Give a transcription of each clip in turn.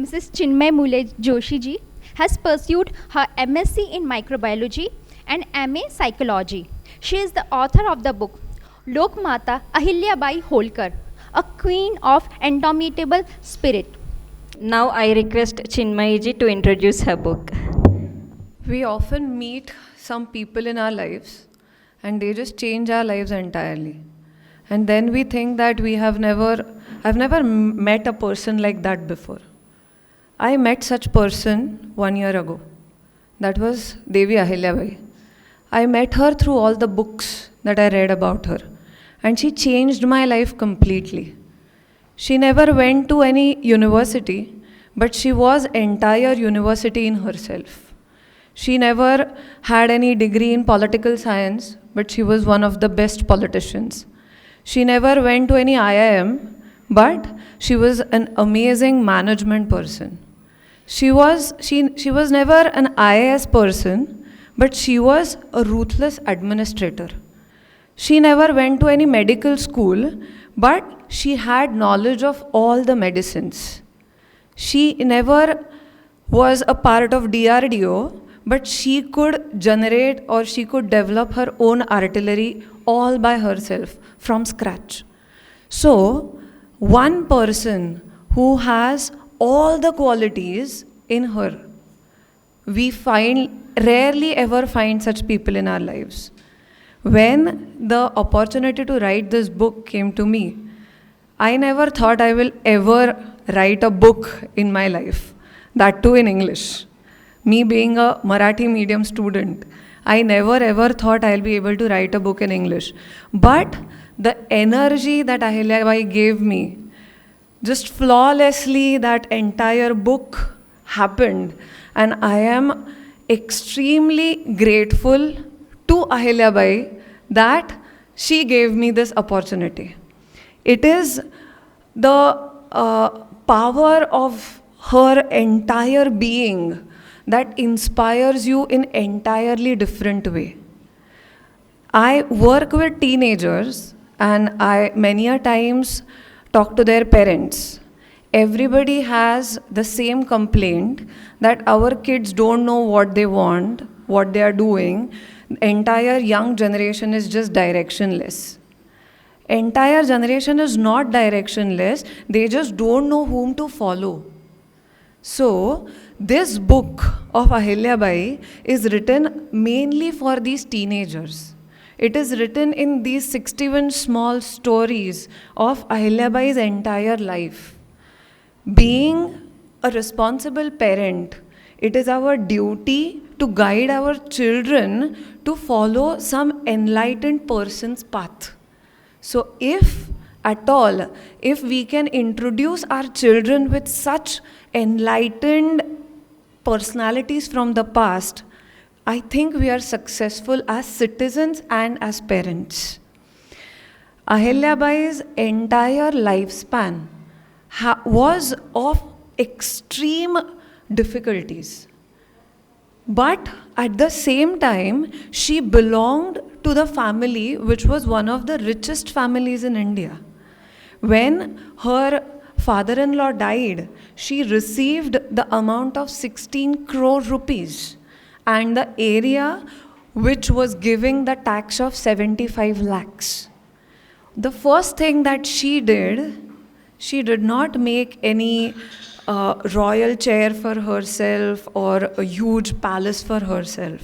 Mrs. Chinmayee Mulye Joshi ji has pursued her MSc in microbiology and MA psychology. She is the author of the book Lokmata Ahilyabai Holkar, a queen of Indomitable Spirit. Now I request Chinmayeeji to introduce her book. We often meet some people in our lives and they just change our lives entirely. And then we think that I've never met a person like that before. I met such person 1 year ago. That was Devi Ahilyabai. I met her through all the books that I read about her. And she changed my life completely. She never went to any university, but she was entire university in herself. She never had any degree in political science, but she was one of the best politicians. She never went to any IIM, but she was an amazing management person. She was never an IAS person, but she was a ruthless administrator. She never went to any medical school, but she had knowledge of all the medicines. She never was a part of DRDO, but she could generate or she could develop her own artillery all by herself from scratch. So, one person who has all the qualities in her, we rarely ever find such people in our lives. When the opportunity to write this book came to me, I never thought I will ever write a book in my life, that too in English. Me being a Marathi medium student, I never ever thought I'll be able to write a book in English. But the energy that Ahilyabai gave me, just flawlessly that entire book happened. And I am extremely grateful to Ahilyabai that she gave me this opportunity. It is the power of her entire being that inspires you in entirely different way. I work with teenagers and I many a times talk to their parents. Everybody has the same complaint that our kids don't know what they want, what they are doing. Entire young generation is just directionless. Entire generation is not directionless, they just don't know whom to follow. So, this book of Ahilyabai is written mainly for these teenagers. It is written in these 61 small stories of Ahilyabai's entire life. Being a responsible parent, it is our duty to guide our children to follow some enlightened person's path. So if at all, if we can introduce our children with such enlightened personalities from the past, I think we are successful as citizens and as parents. Ahilyabai's entire lifespan was of extreme difficulties. But at the same time, she belonged to the family which was one of the richest families in India. When her father-in-law died, she received the amount of 16 crore rupees and the area which was giving the tax of 75 lakhs. The first thing that she did not make any royal chair for herself or a huge palace for herself.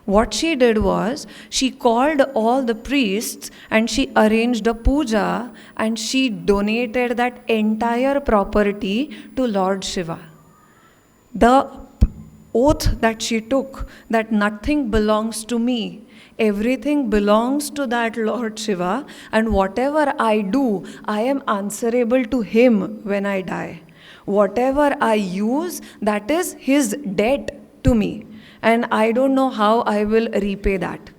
What she did was, she called all the priests and she arranged a puja and she donated that entire property to Lord Shiva. The oath that she took, that nothing belongs to me, everything belongs to that Lord Shiva, and whatever I do, I am answerable to him when I die. Whatever I use, that is his debt to me. And I don't know how I will repay that.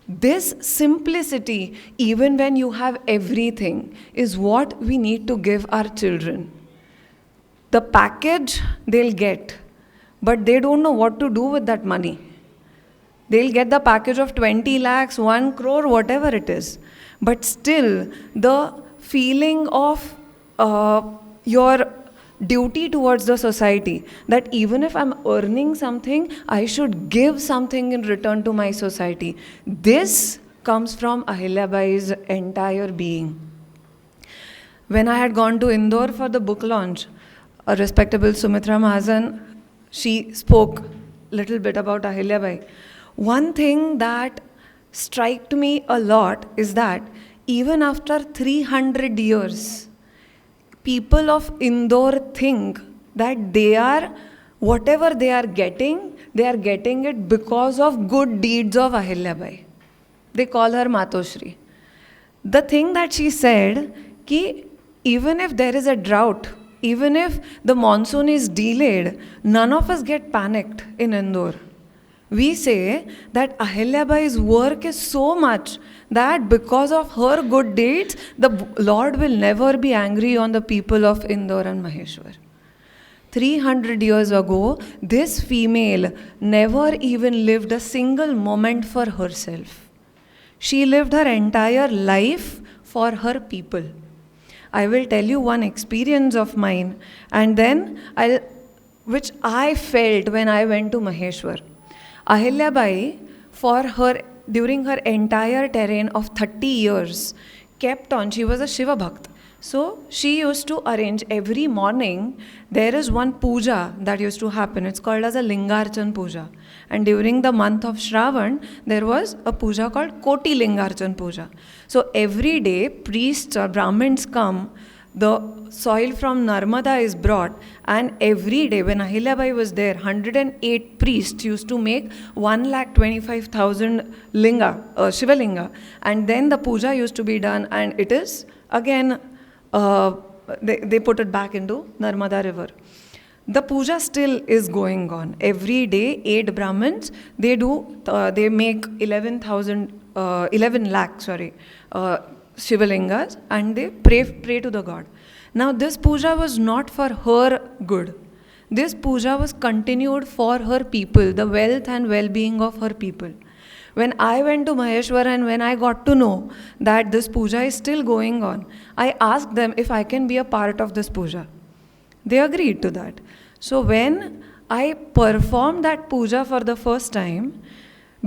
This simplicity, even when you have everything, is what we need to give our children. The package they'll get, but they don't know what to do with that money. They'll get the package of 20 lakhs, 1 crore, whatever it is. But still, the feeling of your duty towards the society, that even if I'm earning something, I should give something in return to my society. This comes from Ahilyabai's entire being. When I had gone to Indore for the book launch, a respectable Sumitra Mahajan, she spoke little bit about Ahilyabai. One thing that struck me a lot is that even after 300 years, people of Indore think that they are, whatever they are getting it because of good deeds of Ahilyabai. They call her Matoshri. The thing that she said, ki even if there is a drought, even if the monsoon is delayed, none of us get panicked in Indore. We say that Ahilyabai's work is so much that because of her good deeds, the Lord will never be angry on the people of Indore and Maheshwar. 300 years ago, this female never even lived a single moment for herself. She lived her entire life for her people. I will tell you one experience of mine, and then which I felt when I went to Maheshwar. Ahilyabai, during her entire terrain of 30 years, kept on, she was a Shiva Bhakt. So she used to arrange every morning, there is one puja that used to happen. It's called as a Lingarchan puja. And during the month of Shravan, there was a puja called Koti Lingarchan puja. So every day, priests or Brahmins come, the soil from Narmada is brought, and every day when Ahilyabai was there, 108 priests used to make 1,25,000 linga, Shiva Linga. And then the puja used to be done, and it is again, they put it back into Narmada river. The puja still is going on. Every day, 8 Brahmins, they make 11 lakh Shivalingas, and they pray to the god. Now this puja was not for her good. This puja was continued for her people, the wealth and well-being of her people. When I went to Maheshwar and when I got to know that this puja is still going on, I asked them if I can be a part of this puja. They agreed to that. So when I performed that puja for the first time,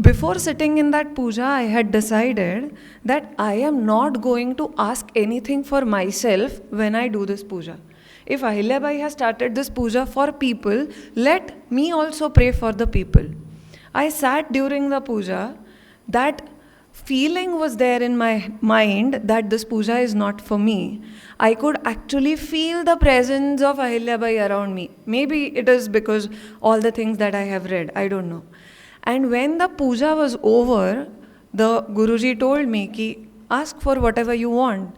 before sitting in that puja, I had decided that I am not going to ask anything for myself when I do this puja. If Ahilyabai has started this puja for people, let me also pray for the people. I sat during the puja, that feeling was there in my mind that this puja is not for me. I could actually feel the presence of Ahilyabai around me. Maybe it is because all the things that I have read, I don't know. And when the puja was over, the Guruji told me, ki, ask for whatever you want.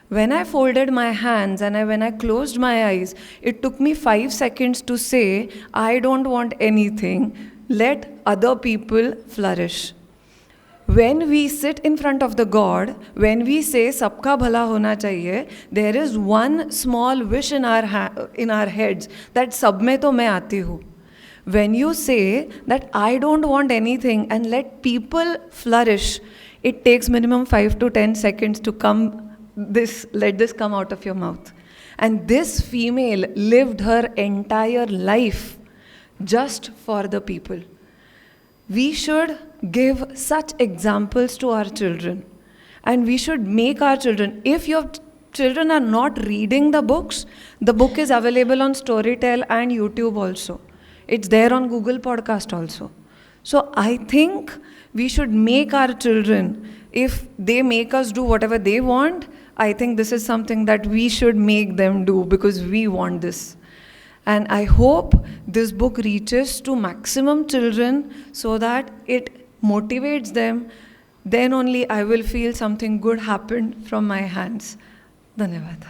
When I folded my hands and when I closed my eyes, it took me 5 seconds to say, I don't want anything. Let other people flourish. When we sit in front of the God, when we say, Sabka bhala hona chahiye, there is one small wish in our heads, that sab mein to main aati hu. When you say that I don't want anything and let people flourish, it takes minimum 5 to 10 seconds to let this come out of your mouth. And this female lived her entire life just for the people. We should give such examples to our children. And we should make our children, if your children are not reading the books, the book is available on Storytel and YouTube also. It's there on Google Podcast also. So I think we should make our children, if they make us do whatever they want, I think this is something that we should make them do because we want this. And I hope this book reaches to maximum children so that it motivates them. Then only I will feel something good happened from my hands. Dhanyavad.